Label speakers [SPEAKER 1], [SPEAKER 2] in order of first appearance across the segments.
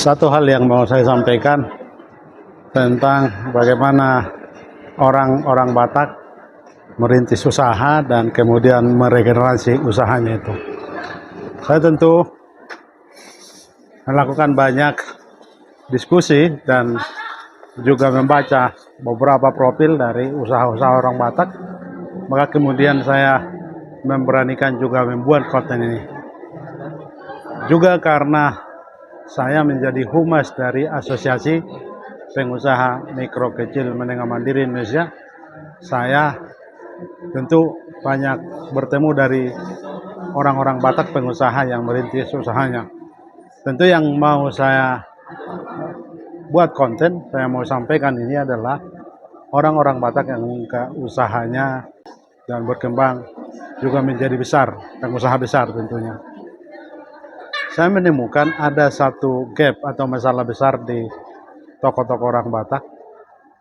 [SPEAKER 1] Satu hal yang mau saya sampaikan tentang bagaimana orang-orang Batak merintis usaha dan kemudian meregenerasi usahanya itu. Saya tentu melakukan banyak diskusi dan juga membaca beberapa profil dari usaha-usaha orang Batak, maka kemudian saya memberanikan juga membuat konten ini. Juga karena saya menjadi humas dari Asosiasi Pengusaha Mikro Kecil Menengah Mandiri Indonesia. Saya tentu banyak bertemu dari orang-orang Batak pengusaha yang merintis usahanya. Tentu yang mau saya buat konten, saya mau sampaikan ini adalah orang-orang Batak yang membuka usahanya dan berkembang juga menjadi besar, pengusaha besar tentunya. Saya menemukan ada satu gap atau masalah besar di tokoh-tokoh orang Batak,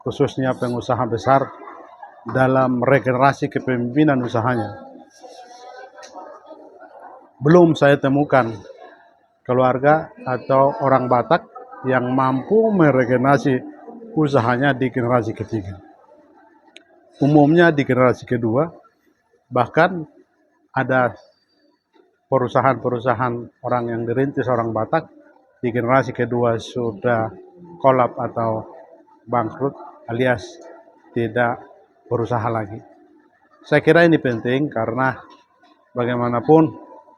[SPEAKER 1] khususnya pengusaha besar dalam regenerasi kepemimpinan usahanya. Belum saya temukan keluarga atau orang Batak yang mampu meregenerasi usahanya di generasi ketiga. Umumnya di generasi kedua, bahkan ada perusahaan-perusahaan orang yang dirintis orang Batak di generasi kedua sudah kolap atau bangkrut alias tidak berusaha lagi. Saya kira ini penting karena bagaimanapun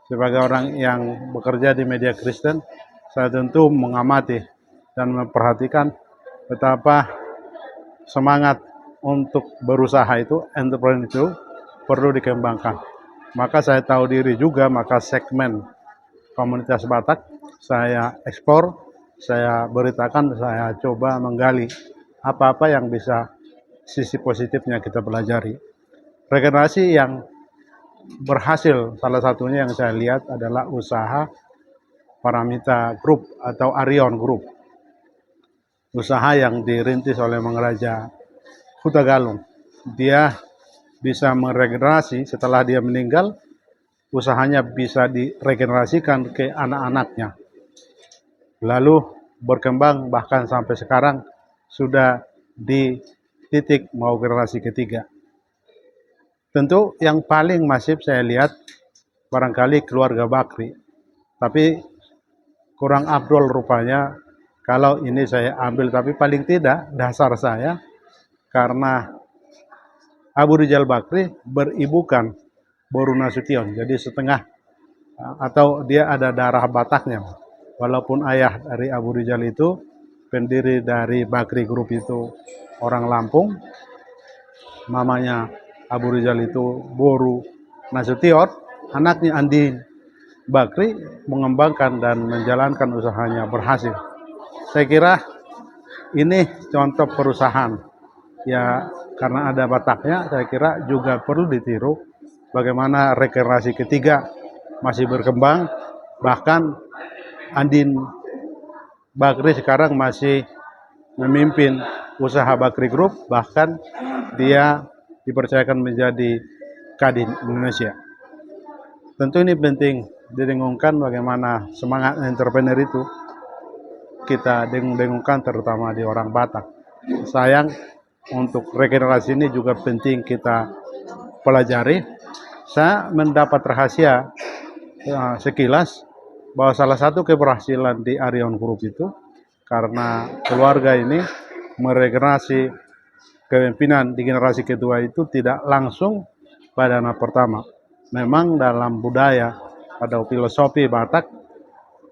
[SPEAKER 1] sebagai orang yang bekerja di media Kristen, saya tentu mengamati dan memperhatikan betapa semangat untuk berusaha itu, entrepreneur itu perlu dikembangkan. Maka saya tahu diri juga, maka segmen komunitas Batak saya eksplor, saya beritakan, saya coba menggali apa-apa yang bisa sisi positifnya kita pelajari. Regenerasi yang berhasil, salah satunya yang saya lihat adalah usaha Paramita Group atau Arion Group. Usaha yang dirintis oleh Mangaraja Hutagalung. Dia bisa meregenerasi setelah dia meninggal, usahanya bisa diregenerasikan ke anak-anaknya. Lalu berkembang bahkan sampai sekarang sudah di titik mau generasi ketiga. Tentu yang paling masif saya lihat barangkali keluarga Bakri. Tapi kurang afdol rupanya kalau ini saya ambil, tapi paling tidak dasar saya karena Abu Rizal Bakri beribukan Boru Nasution, jadi setengah atau dia ada darah Bataknya. Walaupun ayah dari Abu Rizal itu pendiri dari Bakri Group itu orang Lampung, mamanya Abu Rizal itu Boru Nasution, anaknya Andi Bakri mengembangkan dan menjalankan usahanya berhasil. Saya kira ini contoh perusahaan ya, karena ada Bataknya, saya kira juga perlu ditiru bagaimana regenerasi ketiga masih berkembang. Bahkan Andin Bakri sekarang masih memimpin usaha Bakri Group, bahkan dia dipercayakan menjadi Kadin Indonesia. Tentu ini penting didengungkan bagaimana semangat entrepreneur itu kita dengung-dengungkan terutama di orang Batak. Sayang, untuk regenerasi ini juga penting kita pelajari. Saya mendapat rahasia sekilas bahwa salah satu keberhasilan di Arion Group itu karena keluarga ini meregenerasi kepemimpinan di generasi kedua itu tidak langsung pada anak pertama. Memang dalam budaya atau filosofi Batak,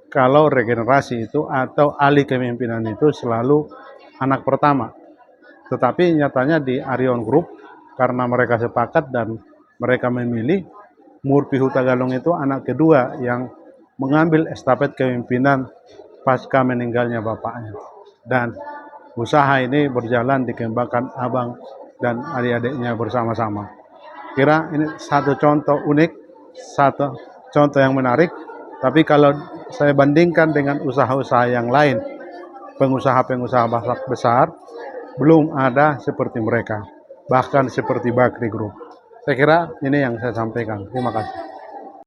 [SPEAKER 1] kalau regenerasi itu atau alih kepemimpinan itu selalu anak pertama. Tetapi nyatanya di Arion Group, karena mereka sepakat dan mereka memilih, Murpi Hutagalung itu anak kedua yang mengambil estafet kepemimpinan pasca meninggalnya bapaknya. Dan usaha ini berjalan dikembangkan abang dan adik-adiknya bersama-sama. Kira ini satu contoh unik, satu contoh yang menarik. Tapi kalau saya bandingkan dengan usaha-usaha yang lain, pengusaha-pengusaha Batak besar, belum ada seperti mereka, bahkan seperti Bakri Group. Saya kira ini yang saya sampaikan. Terima kasih.